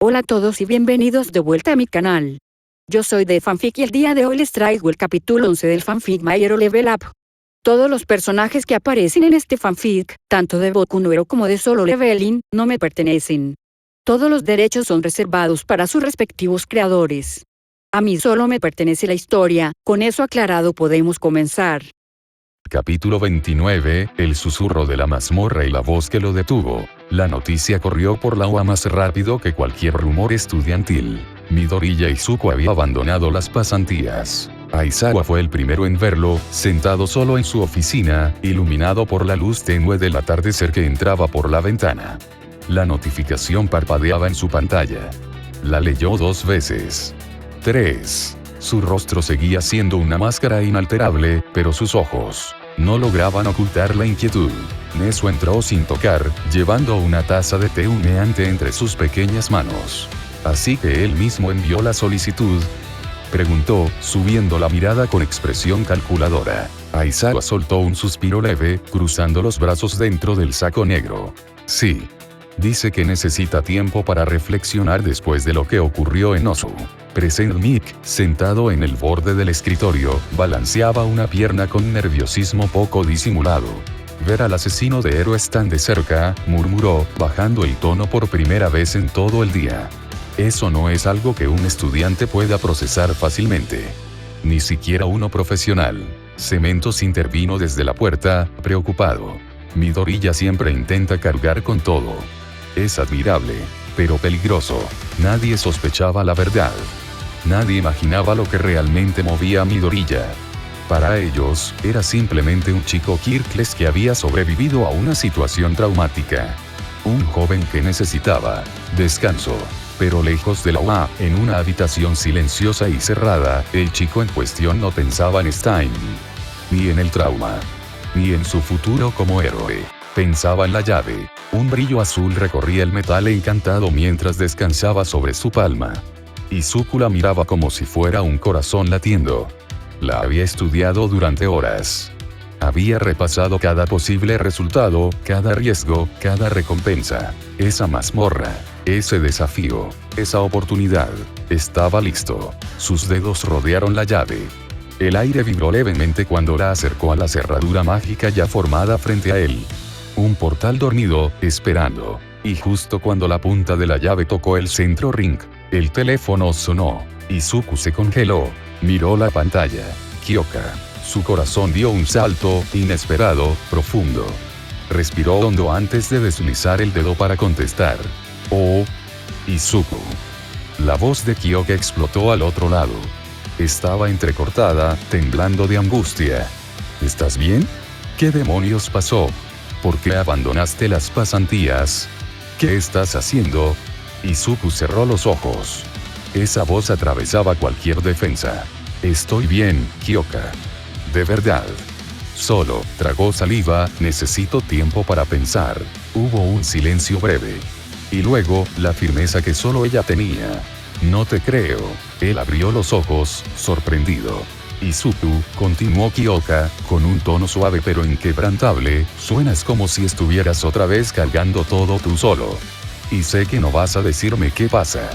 Hola a todos y bienvenidos de vuelta a mi canal. Yo soy de Fanfic y el día de hoy les traigo el capítulo 11 del fanfic My Hero Level Up. Todos los personajes que aparecen en este fanfic, tanto de Boku no Hero como de Solo Leveling, no me pertenecen. Todos los derechos son reservados para sus respectivos creadores. A mí solo me pertenece la historia, con eso aclarado podemos comenzar. Capítulo 29, el susurro de la mazmorra y la voz que lo detuvo. La noticia corrió por la UA más rápido que cualquier rumor estudiantil. Midoriya Izuku había abandonado las pasantías. Aizawa fue el primero en verlo, sentado solo en su oficina, iluminado por la luz tenue del atardecer que entraba por la ventana. La notificación parpadeaba en su pantalla. La leyó 2 veces. 3. Su rostro seguía siendo una máscara inalterable, pero sus ojos no lograban ocultar la inquietud. Nezu entró sin tocar, llevando una taza de té humeante entre sus pequeñas manos. ¿Así que él mismo envió la solicitud?, preguntó, subiendo la mirada con expresión calculadora. Aizawa soltó un suspiro leve, cruzando los brazos dentro del saco negro. Sí. Dice que necesita tiempo para reflexionar después de lo que ocurrió en Ozu. Present Mick, sentado en el borde del escritorio, balanceaba una pierna con nerviosismo poco disimulado. Ver al asesino de héroes tan de cerca, murmuró, bajando el tono por primera vez en todo el día. Eso no es algo que un estudiante pueda procesar fácilmente. Ni siquiera uno profesional. Cementos intervino desde la puerta, preocupado. Midoriya siempre intenta cargar con todo. Es admirable, pero peligroso. Nadie sospechaba la verdad. Nadie imaginaba lo que realmente movía a Midoriya. Para ellos, era simplemente un chico Kirkles que había sobrevivido a una situación traumática. Un joven que necesitaba descanso. Pero lejos de la UA, en una habitación silenciosa y cerrada, el chico en cuestión no pensaba en Stein. Ni en el trauma. Ni en su futuro como héroe. Pensaba en la llave. Un brillo azul recorría el metal encantado mientras descansaba sobre su palma. Izuku la miraba como si fuera un corazón latiendo. La había estudiado durante horas. Había repasado cada posible resultado, cada riesgo, cada recompensa. Esa mazmorra, ese desafío, esa oportunidad. Estaba listo. Sus dedos rodearon la llave. El aire vibró levemente cuando la acercó a la cerradura mágica ya formada frente a él. Un portal dormido, esperando. Y justo cuando la punta de la llave tocó el centro ring, el teléfono sonó. Izuku se congeló. Miró la pantalla. Kyoka. Su corazón dio un salto, inesperado, profundo. Respiró hondo antes de deslizar el dedo para contestar. Oh. Izuku. La voz de Kyoka explotó al otro lado. Estaba entrecortada, temblando de angustia. ¿Estás bien? ¿Qué demonios pasó? ¿Por qué abandonaste las pasantías? ¿Qué estás haciendo? Izuku cerró los ojos. Esa voz atravesaba cualquier defensa. Estoy bien, Kyoka. De verdad. Solo, tragó saliva, necesito tiempo para pensar. Hubo un silencio breve. Y luego, la firmeza que solo ella tenía. No te creo. Él abrió los ojos, sorprendido. Izuku, continuó Kyoka, con un tono suave pero inquebrantable, suenas como si estuvieras otra vez cargando todo tú solo. Y sé que no vas a decirme qué pasa.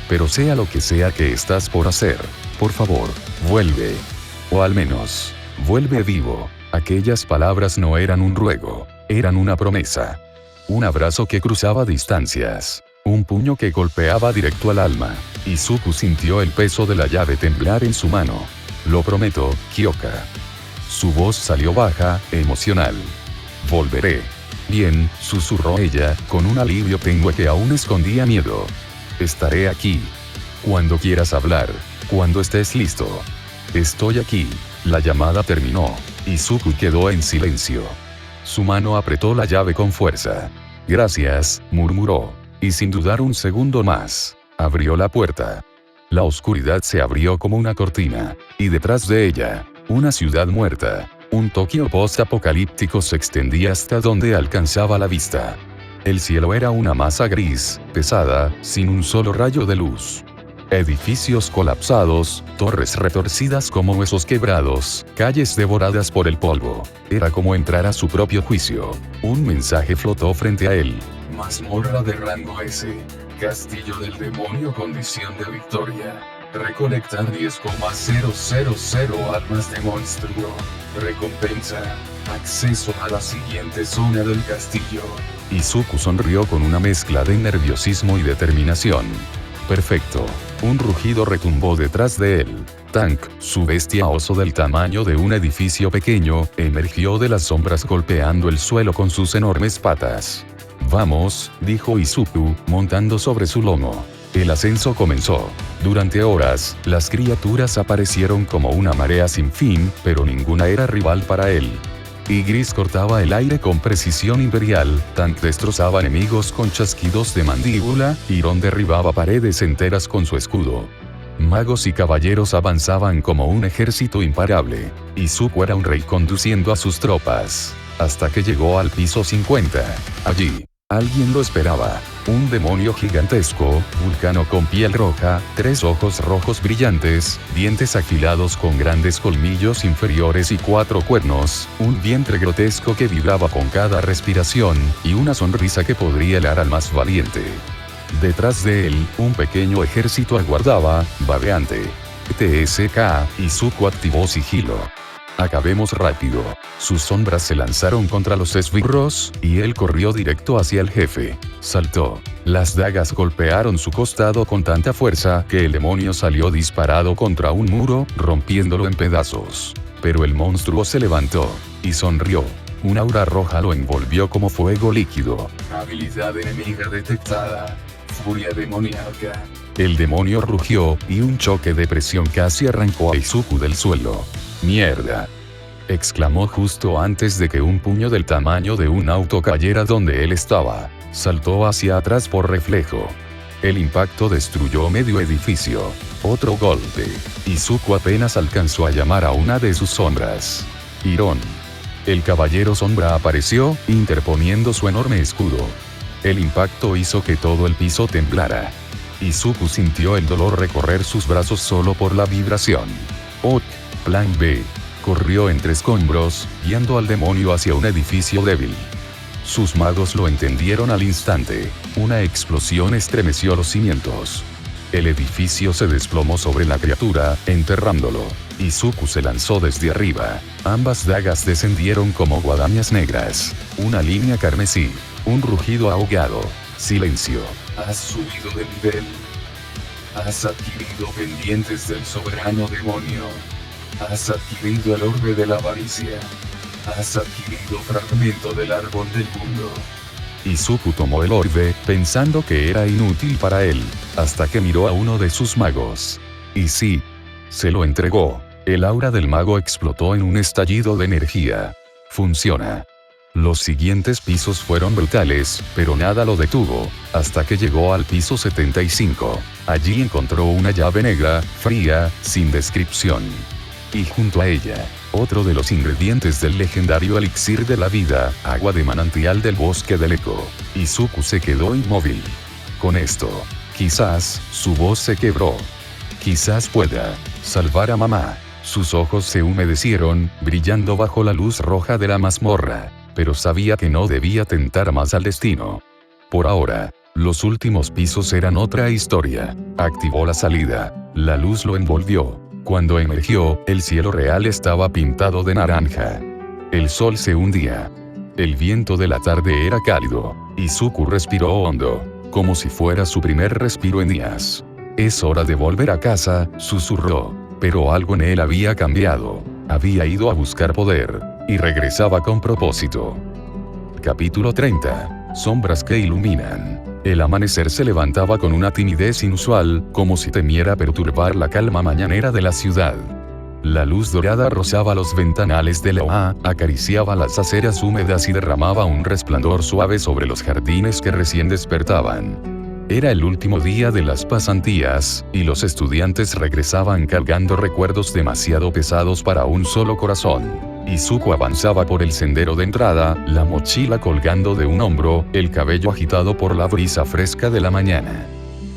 Pero sea lo que sea que estás por hacer, por favor, vuelve. O al menos, vuelve vivo. Aquellas palabras no eran un ruego, eran una promesa. Un abrazo que cruzaba distancias. Un puño que golpeaba directo al alma. Izuku sintió el peso de la llave temblar en su mano. Lo prometo, Kyoka. Su voz salió baja, emocional. Volveré. Bien, susurró ella, con un alivio tenue que aún escondía miedo. Estaré aquí. Cuando quieras hablar. Cuando estés listo. Estoy aquí. La llamada terminó. Izuku quedó en silencio. Su mano apretó la llave con fuerza. Gracias, murmuró. Y sin dudar un segundo más, abrió la puerta. La oscuridad se abrió como una cortina, y detrás de ella, una ciudad muerta, un Tokio post-apocalíptico se extendía hasta donde alcanzaba la vista. El cielo era una masa gris, pesada, sin un solo rayo de luz. Edificios colapsados, torres retorcidas como huesos quebrados, calles devoradas por el polvo. Era como entrar a su propio juicio. Un mensaje flotó frente a él. Mazmorra de rango S. Castillo del Demonio, condición de victoria. Recolectar 10,000 almas de monstruo. Recompensa. Acceso a la siguiente zona del castillo. Izuku sonrió con una mezcla de nerviosismo y determinación. Perfecto. Un rugido retumbó detrás de él. Tank, su bestia oso del tamaño de un edificio pequeño, emergió de las sombras golpeando el suelo con sus enormes patas. Vamos, dijo Izuku, montando sobre su lomo. El ascenso comenzó. Durante horas, las criaturas aparecieron como una marea sin fin, pero ninguna era rival para él. Ygritte cortaba el aire con precisión imperial, Tank destrozaba enemigos con chasquidos de mandíbula, Iron derribaba paredes enteras con su escudo. Magos y caballeros avanzaban como un ejército imparable. Izuku era un rey conduciendo a sus tropas. Hasta que llegó al piso 50. Allí, alguien lo esperaba. Un demonio gigantesco, vulcano con piel roja, 3 ojos rojos brillantes, dientes afilados con grandes colmillos inferiores y 4 cuernos, un vientre grotesco que vibraba con cada respiración, y una sonrisa que podría helar al más valiente. Detrás de él, un pequeño ejército aguardaba, babeante. TSK, Izuku activó sigilo. Acabemos rápido. Sus sombras se lanzaron contra los esbirros, y él corrió directo hacia el jefe. Saltó. Las dagas golpearon su costado con tanta fuerza que el demonio salió disparado contra un muro, rompiéndolo en pedazos. Pero el monstruo se levantó y sonrió. Un aura roja lo envolvió como fuego líquido. Habilidad enemiga detectada. Furia demoníaca. El demonio rugió, y un choque de presión casi arrancó a Izuku del suelo. ¡Mierda!, exclamó justo antes de que un puño del tamaño de un auto cayera donde él estaba. Saltó hacia atrás por reflejo. El impacto destruyó medio edificio. Otro golpe. Izuku apenas alcanzó a llamar a una de sus sombras. Iron. El caballero sombra apareció, interponiendo su enorme escudo. El impacto hizo que todo el piso temblara. Izuku sintió el dolor recorrer sus brazos solo por la vibración. Ok, plan B. Corrió entre escombros, guiando al demonio hacia un edificio débil. Sus magos lo entendieron al instante. Una explosión estremeció los cimientos. El edificio se desplomó sobre la criatura, enterrándolo. Izuku se lanzó desde arriba. Ambas dagas descendieron como guadañas negras. Una línea carmesí. Un rugido ahogado. Silencio. Has subido de nivel. Has adquirido pendientes del soberano demonio. Has adquirido el orbe de la avaricia. Has adquirido fragmento del árbol del mundo. Izuku tomó el orbe, pensando que era inútil para él, hasta que miró a uno de sus magos. Y sí, se lo entregó. El aura del mago explotó en un estallido de energía. Funciona. Los siguientes pisos fueron brutales, pero nada lo detuvo, hasta que llegó al piso 75. Allí encontró una llave negra, fría, sin descripción. Y junto a ella, otro de los ingredientes del legendario elixir de la vida, agua de manantial del bosque del eco. Izuku se quedó inmóvil. Con esto, quizás, su voz se quebró. Quizás pueda salvar a mamá. Sus ojos se humedecieron, brillando bajo la luz roja de la mazmorra. Pero sabía que no debía tentar más al destino. Por ahora, los últimos pisos eran otra historia. Activó la salida. La luz lo envolvió. Cuando emergió, el cielo real estaba pintado de naranja. El sol se hundía. El viento de la tarde era cálido. Izuku respiró hondo, como si fuera su primer respiro en días. Es hora de volver a casa, susurró. Pero algo en él había cambiado. Había ido a buscar poder. Y regresaba con propósito. Capítulo 30. Sombras que iluminan. El amanecer se levantaba con una timidez inusual, como si temiera perturbar la calma mañanera de la ciudad. La luz dorada rozaba los ventanales de la OA, acariciaba las aceras húmedas y derramaba un resplandor suave sobre los jardines que recién despertaban. Era el último día de las pasantías, y los estudiantes regresaban cargando recuerdos demasiado pesados para un solo corazón. Izuku avanzaba por el sendero de entrada, la mochila colgando de un hombro, el cabello agitado por la brisa fresca de la mañana.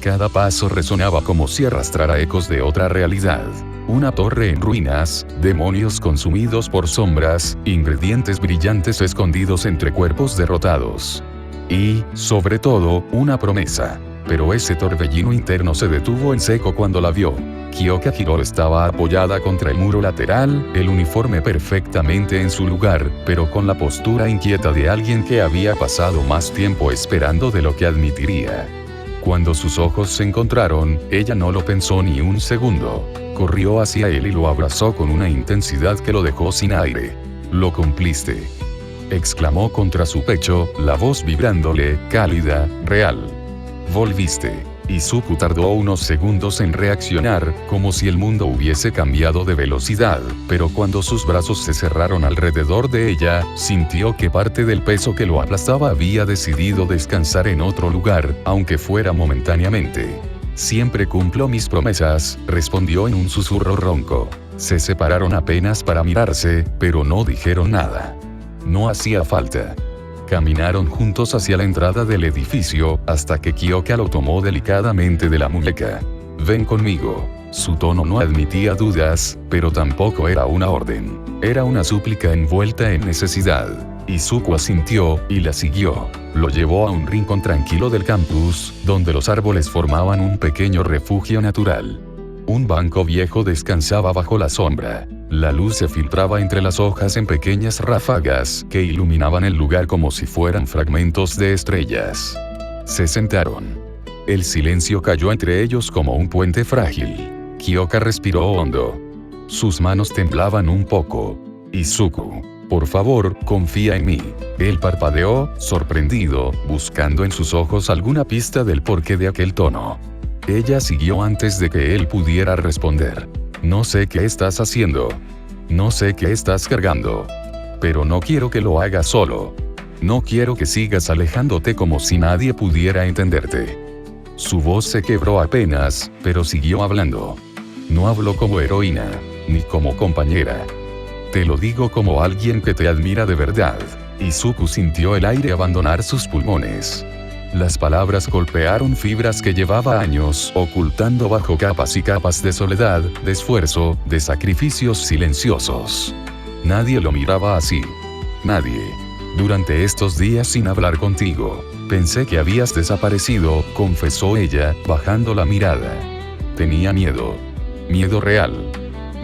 Cada paso resonaba como si arrastrara ecos de otra realidad. Una torre en ruinas, demonios consumidos por sombras, ingredientes brillantes escondidos entre cuerpos derrotados. Y, sobre todo, una promesa. pero ese torbellino interno se detuvo en seco cuando la vio. Kyoka Hiro estaba apoyada contra el muro lateral, el uniforme perfectamente en su lugar, pero con la postura inquieta de alguien que había pasado más tiempo esperando de lo que admitiría. Cuando sus ojos se encontraron, ella no lo pensó ni un segundo. Corrió hacia él y lo abrazó con una intensidad que lo dejó sin aire. «Lo cumpliste», exclamó contra su pecho, la voz vibrándole, cálida, real. «Volviste». Izuku tardó unos segundos en reaccionar, como si el mundo hubiese cambiado de velocidad, pero cuando sus brazos se cerraron alrededor de ella, sintió que parte del peso que lo aplastaba había decidido descansar en otro lugar, aunque fuera momentáneamente. «Siempre cumplo mis promesas», respondió en un susurro ronco. Se separaron apenas para mirarse, pero no dijeron nada. No hacía falta. Caminaron juntos hacia la entrada del edificio, hasta que Kyoka lo tomó delicadamente de la muñeca. «Ven conmigo». Su tono no admitía dudas, pero tampoco era una orden. Era una súplica envuelta en necesidad. Izuku asintió, y la siguió. Lo llevó a un rincón tranquilo del campus, donde los árboles formaban un pequeño refugio natural. Un banco viejo descansaba bajo la sombra. La luz se filtraba entre las hojas en pequeñas ráfagas que iluminaban el lugar como si fueran fragmentos de estrellas. Se sentaron. El silencio cayó entre ellos como un puente frágil. Kyoka respiró hondo. Sus manos temblaban un poco. «Izuku, por favor, confía en mí». Él parpadeó, sorprendido, buscando en sus ojos alguna pista del porqué de aquel tono. Ella siguió antes de que él pudiera responder. «No sé qué estás haciendo. No sé qué estás cargando. Pero no quiero que lo hagas solo. No quiero que sigas alejándote como si nadie pudiera entenderte». Su voz se quebró apenas, pero siguió hablando. «No hablo como heroína, ni como compañera. Te lo digo como alguien que te admira de verdad». Izuku sintió el aire abandonar sus pulmones. Las palabras golpearon fibras que llevaba años ocultando bajo capas y capas de soledad, de esfuerzo, de sacrificios silenciosos. Nadie lo miraba así. Nadie. «Durante estos días sin hablar contigo, pensé que habías desaparecido», confesó ella, bajando la mirada. «Tenía miedo. Miedo real.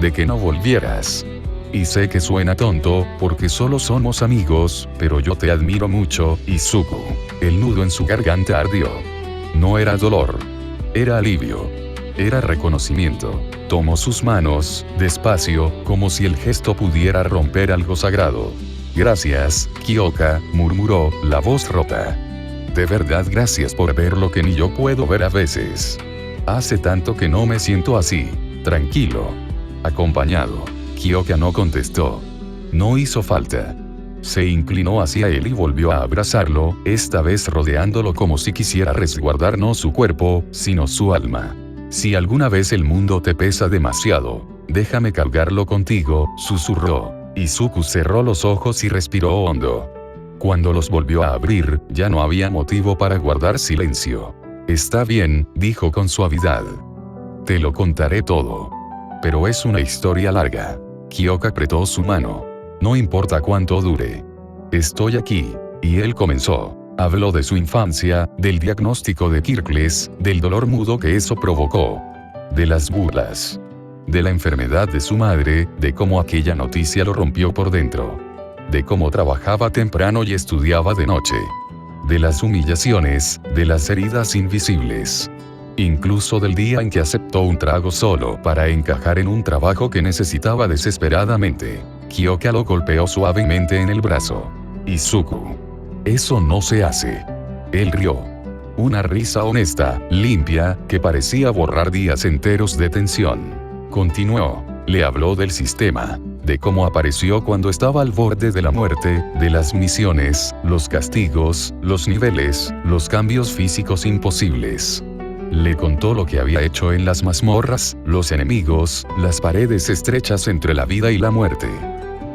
De que no volvieras. Y sé que suena tonto, porque solo somos amigos, pero yo te admiro mucho, Izuku». El nudo en su garganta ardió. No era dolor. Era alivio. Era reconocimiento. Tomó sus manos, despacio, como si el gesto pudiera romper algo sagrado. «Gracias, Kyoka», murmuró, la voz rota. «De verdad gracias por ver lo que ni yo puedo ver a veces. Hace tanto que no me siento así, tranquilo, acompañado». Kyoka no contestó. No hizo falta. Se inclinó hacia él y volvió a abrazarlo, esta vez rodeándolo como si quisiera resguardar no su cuerpo, sino su alma. «Si alguna vez el mundo te pesa demasiado, déjame cargarlo contigo», susurró. Izuku cerró los ojos y respiró hondo. Cuando los volvió a abrir, ya no había motivo para guardar silencio. «Está bien», dijo con suavidad. «Te lo contaré todo. Pero es una historia larga». Kyoka apretó su mano. «No importa cuánto dure. Estoy aquí». Y él comenzó. Habló de su infancia, del diagnóstico de Kirkles, del dolor mudo que eso provocó. De las burlas. De la enfermedad de su madre, de cómo aquella noticia lo rompió por dentro. De cómo trabajaba temprano y estudiaba de noche. De las humillaciones, de las heridas invisibles. Incluso del día en que aceptó un trago solo para encajar en un trabajo que necesitaba desesperadamente. Kyoka lo golpeó suavemente en el brazo. «Izuku. Eso no se hace». Él rió. Una risa honesta, limpia, que parecía borrar días enteros de tensión. Continuó. Le habló del sistema, de cómo apareció cuando estaba al borde de la muerte, de las misiones, los castigos, los niveles, los cambios físicos imposibles. Le contó lo que había hecho en las mazmorras, los enemigos, las paredes estrechas entre la vida y la muerte.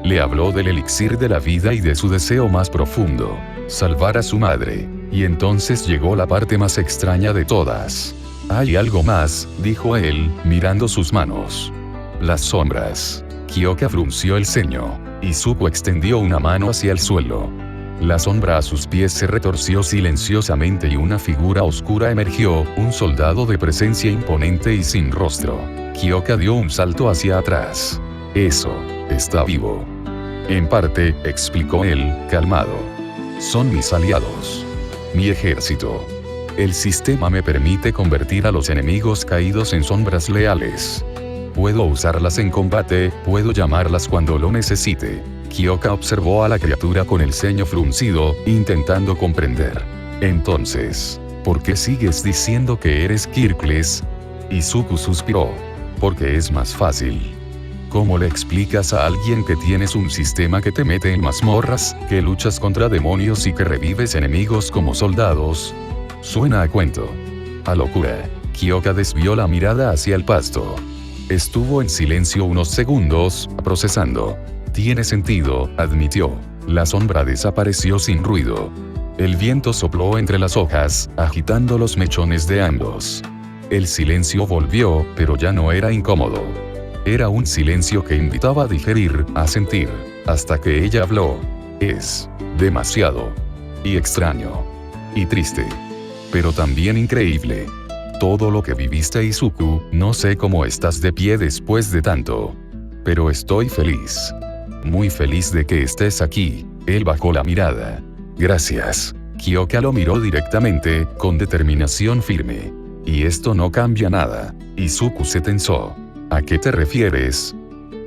Le habló del elixir de la vida y de su deseo más profundo, salvar a su madre. Y entonces llegó la parte más extraña de todas. «Hay algo más», dijo él, mirando sus manos. «Las sombras». Kyoka frunció el ceño. Izuku extendió una mano hacia el suelo. La sombra a sus pies se retorció silenciosamente y una figura oscura emergió, un soldado de presencia imponente y sin rostro. Kyoka dio un salto hacia atrás. Eso, está vivo. En parte, explicó él, calmado. Son mis aliados. Mi ejército. El sistema me permite convertir a los enemigos caídos en sombras leales. Puedo usarlas en combate, puedo llamarlas cuando lo necesite. Kyoka observó a la criatura con el ceño fruncido, intentando comprender. Entonces, ¿por qué sigues diciendo que eres Kirkles? Izuku suspiró. Porque es más fácil. ¿Cómo le explicas a alguien que tienes un sistema que te mete en mazmorras, que luchas contra demonios y que revives enemigos como soldados? Suena a cuento. A locura. Kyoka desvió la mirada hacia el pasto. Estuvo en silencio unos segundos, procesando. Tiene sentido, admitió. La sombra desapareció sin ruido. El viento sopló entre las hojas, agitando los mechones de ambos. El silencio volvió, pero ya no era incómodo. Era un silencio que invitaba a digerir, a sentir, hasta que ella habló. Es demasiado. Y extraño. Y triste. Pero también increíble. Todo lo que viviste, Izuku, no sé cómo estás de pie después de tanto. Pero estoy feliz. Muy feliz de que estés aquí. Él bajó la mirada. Gracias. Kyoka lo miró directamente, con determinación firme. Y esto no cambia nada. Izuku se tensó. ¿A qué te refieres?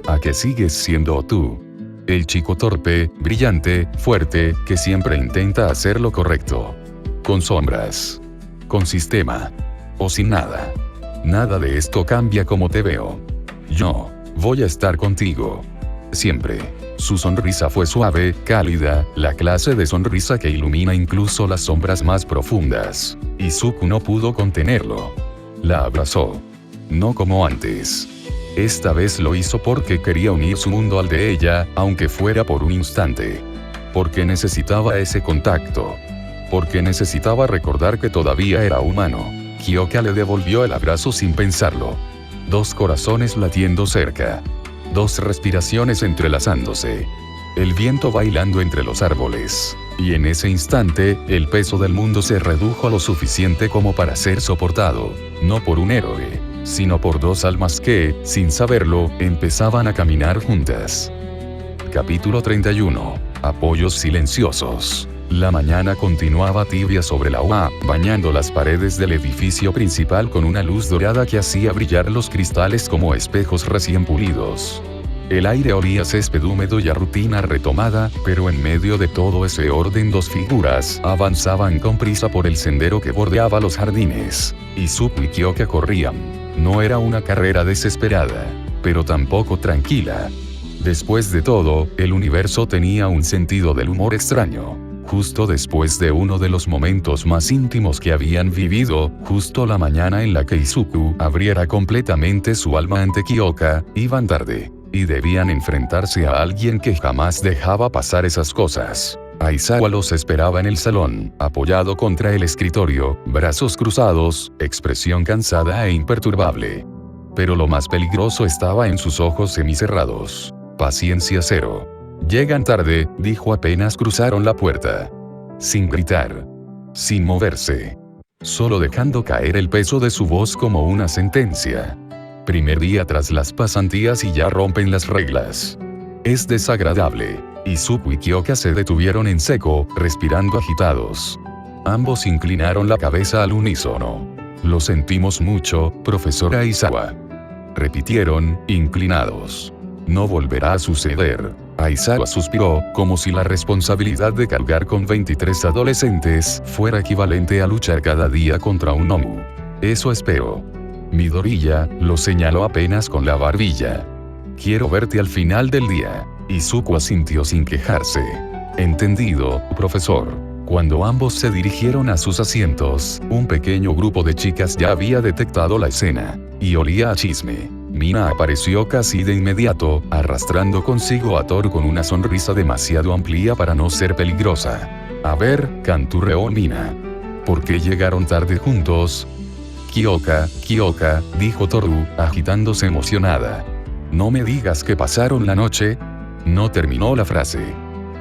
A que sigues siendo tú. El chico torpe, brillante, fuerte, que siempre intenta hacer lo correcto. Con sombras. Con sistema. O sin nada. Nada de esto cambia como te veo. Yo voy a estar contigo. Siempre. Su sonrisa fue suave, cálida, la clase de sonrisa que ilumina incluso las sombras más profundas. Izuku no pudo contenerlo. La abrazó. No como antes. Esta vez lo hizo porque quería unir su mundo al de ella, aunque fuera por un instante. Porque necesitaba ese contacto. Porque necesitaba recordar que todavía era humano. Kyoka le devolvió el abrazo sin pensarlo. Dos corazones latiendo cerca. Dos respiraciones entrelazándose. El viento bailando entre los árboles. Y en ese instante, el peso del mundo se redujo a lo suficiente como para ser soportado. No por un héroe, sino por dos almas que, sin saberlo, empezaban a caminar juntas. Capítulo 31. Apoyos silenciosos. La mañana continuaba tibia sobre la UA, bañando las paredes del edificio principal con una luz dorada que hacía brillar los cristales como espejos recién pulidos. El aire olía a césped húmedo y a rutina retomada, pero en medio de todo ese orden dos figuras avanzaban con prisa por el sendero que bordeaba los jardines. Izuku y Kyoka corrían. No era una carrera desesperada, pero tampoco tranquila. Después de todo, el universo tenía un sentido del humor extraño. Justo después de uno de los momentos más íntimos que habían vivido, justo la mañana en la que Izuku abriera completamente su alma ante Kyoka, iban tarde. Y debían enfrentarse a alguien que jamás dejaba pasar esas cosas. Aizawa los esperaba en el salón, apoyado contra el escritorio, brazos cruzados, expresión cansada e imperturbable. Pero lo más peligroso estaba en sus ojos semicerrados. Paciencia cero. Llegan tarde, dijo apenas cruzaron la puerta. Sin gritar. Sin moverse. Solo dejando caer el peso de su voz como una sentencia. Primer día tras las pasantías y ya rompen las reglas. Es desagradable. Izuku y Kyoka se detuvieron en seco, respirando agitados. Ambos inclinaron la cabeza al unísono. Lo sentimos mucho, profesora Aizawa. Repitieron, inclinados. No volverá a suceder. Aizawa suspiró, como si la responsabilidad de cargar con 23 adolescentes fuera equivalente a luchar cada día contra un Omu. Eso espero. Midoriya lo señaló apenas con la barbilla. Quiero verte al final del día. Izuku asintió sin quejarse. Entendido, profesor. Cuando ambos se dirigieron a sus asientos, un pequeño grupo de chicas ya había detectado la escena. Y olía a chisme. Mina apareció casi de inmediato, arrastrando consigo a Thor con una sonrisa demasiado amplia para no ser peligrosa. A ver, canturreó Mina. ¿Por qué llegaron tarde juntos? Kyoka, dijo Toru, agitándose emocionada. No me digas que pasaron la noche. No terminó la frase.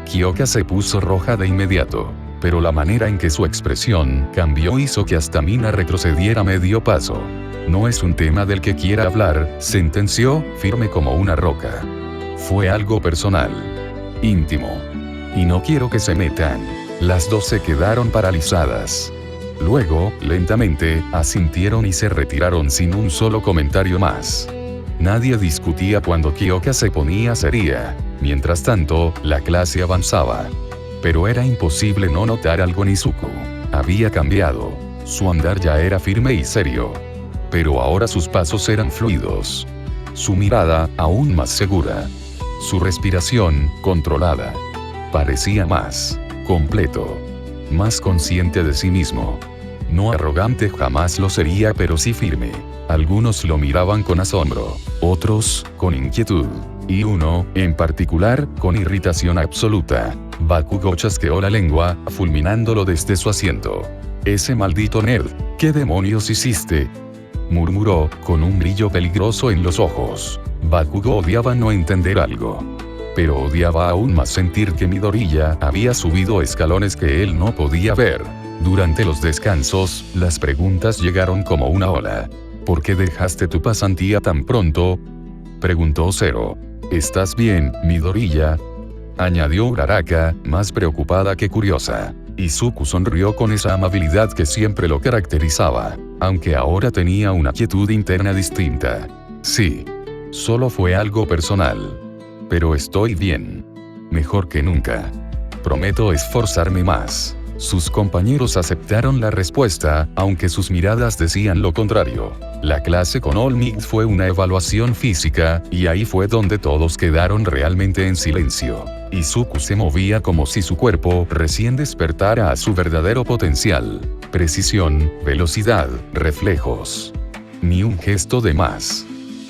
Kyoka se puso roja de inmediato. Pero la manera en que su expresión cambió hizo que hasta Mina retrocediera medio paso. No es un tema del que quiera hablar, sentenció, firme como una roca. Fue algo personal. Íntimo. Y no quiero que se metan. Las dos se quedaron paralizadas. Luego, lentamente, asintieron y se retiraron sin un solo comentario más. Nadie discutía cuando Kyoka se ponía seria. Mientras tanto, la clase avanzaba. Pero era imposible no notar algo en Izuku. Había cambiado. Su andar ya era firme y serio. Pero ahora sus pasos eran fluidos. Su mirada, aún más segura. Su respiración, controlada. Parecía más completo. Más consciente de sí mismo. No arrogante jamás lo sería, pero sí firme. Algunos lo miraban con asombro, otros, con inquietud. Y uno, en particular, con irritación absoluta. Bakugo chasqueó la lengua, fulminándolo desde su asiento. «Ese maldito nerd, ¿qué demonios hiciste?», murmuró, con un brillo peligroso en los ojos. Bakugo odiaba no entender algo. Pero odiaba aún más sentir que Midoriya había subido escalones que él no podía ver. Durante los descansos, las preguntas llegaron como una ola. «¿Por qué dejaste tu pasantía tan pronto?», preguntó Zero. «¿Estás bien, Midoriya?», añadió Uraraka, más preocupada que curiosa. Izuku sonrió con esa amabilidad que siempre lo caracterizaba, aunque ahora tenía una quietud interna distinta. «Sí. Solo fue algo personal. Pero estoy bien. Mejor que nunca. Prometo esforzarme más». Sus compañeros aceptaron la respuesta, aunque sus miradas decían lo contrario. La clase con All Might fue una evaluación física, y ahí fue donde todos quedaron realmente en silencio. Izuku se movía como si su cuerpo recién despertara a su verdadero potencial. Precisión, velocidad, reflejos. Ni un gesto de más.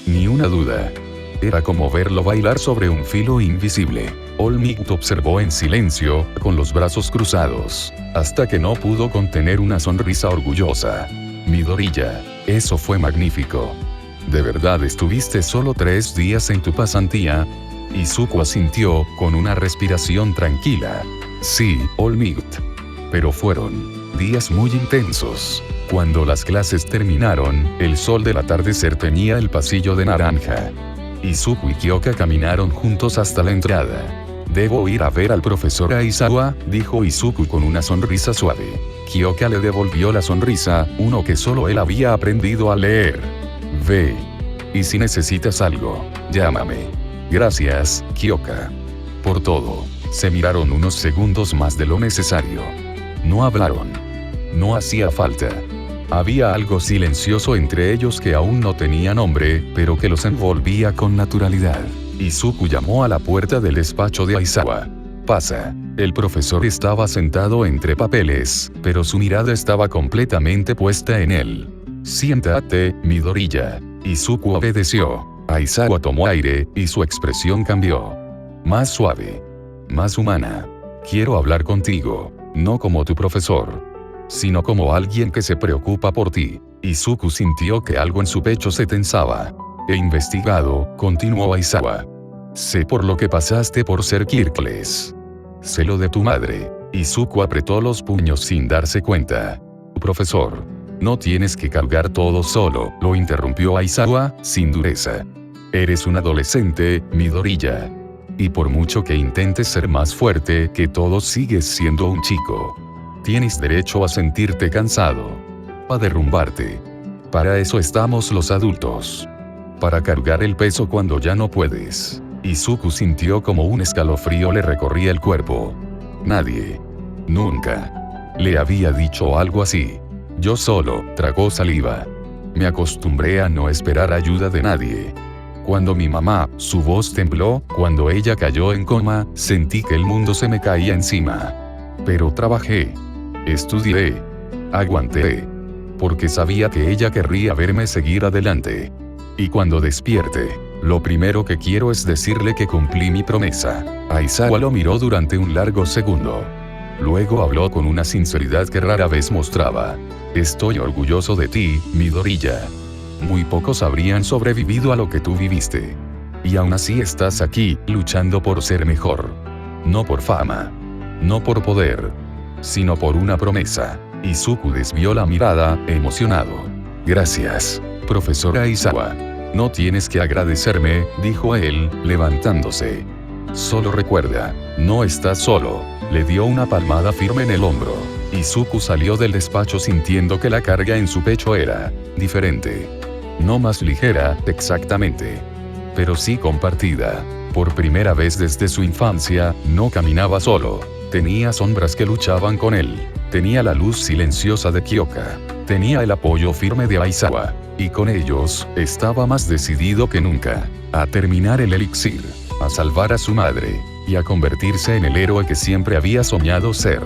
Ni una duda. Era como verlo bailar sobre un filo invisible. All Might observó en silencio, con los brazos cruzados, hasta que no pudo contener una sonrisa orgullosa. «Midoriya, eso fue magnífico. ¿De verdad estuviste solo 3 días en tu pasantía?», Izuku asintió, con una respiración tranquila. «Sí, All Might. Pero fueron días muy intensos». Cuando las clases terminaron, el sol del atardecer teñía el pasillo de naranja. Izuku y Kyoka caminaron juntos hasta la entrada. «Debo ir a ver al profesor Aizawa», dijo Izuku con una sonrisa suave. Kyoka le devolvió la sonrisa, uno que solo él había aprendido a leer. «Ve. Y si necesitas algo, llámame». «Gracias, Kyoka. Por todo». Se miraron unos segundos más de lo necesario. No hablaron. No hacía falta. Había algo silencioso entre ellos que aún no tenía nombre, pero que los envolvía con naturalidad. Izuku llamó a la puerta del despacho de Aizawa. «Pasa». El profesor estaba sentado entre papeles, pero su mirada estaba completamente puesta en él. «Siéntate, Midoriya». Izuku obedeció. Aizawa tomó aire, y su expresión cambió. Más suave. Más humana. «Quiero hablar contigo, no como tu profesor, sino como alguien que se preocupa por ti». Izuku sintió que algo en su pecho se tensaba. «He investigado», continuó Aizawa. «Sé por lo que pasaste por ser Kirkles. Sé lo de tu madre». Izuku apretó los puños sin darse cuenta. «Profesor, no tienes que cargar todo solo», lo interrumpió Aizawa, sin dureza. «Eres un adolescente, Midoriya. Y por mucho que intentes ser más fuerte que todos, sigues siendo un chico. Tienes derecho a sentirte cansado. A derrumbarte. Para eso estamos los adultos. Para cargar el peso cuando ya no puedes». Izuku sintió como un escalofrío le recorría el cuerpo. Nadie. Nunca. Le había dicho algo así. Yo solo, tragó saliva. Me acostumbré a no esperar ayuda de nadie. Cuando mi mamá, su voz tembló, cuando ella cayó en coma, sentí que el mundo se me caía encima. Pero trabajé. Estudié. Aguanté. Porque sabía que ella querría verme seguir adelante. Y cuando despierte, lo primero que quiero es decirle que cumplí mi promesa». Aizawa lo miró durante un largo segundo. Luego habló con una sinceridad que rara vez mostraba. «Estoy orgulloso de ti, Midoriya. Muy pocos habrían sobrevivido a lo que tú viviste. Y aún así estás aquí, luchando por ser mejor. No por fama. No por poder. Sino por una promesa. Izuku desvió la mirada, emocionado. Gracias, profesora Aizawa. No tienes que agradecerme, dijo él, levantándose. Solo recuerda, no estás solo. Le dio una palmada firme en el hombro. Izuku salió del despacho sintiendo que la carga en su pecho era diferente. No más ligera, exactamente. Pero sí compartida. Por primera vez desde su infancia, no caminaba solo. Tenía sombras que luchaban con él. Tenía la luz silenciosa de Kyoka. Tenía el apoyo firme de Aizawa. Y con ellos, estaba más decidido que nunca. A terminar el elixir. A salvar a su madre. Y a convertirse en el héroe que siempre había soñado ser.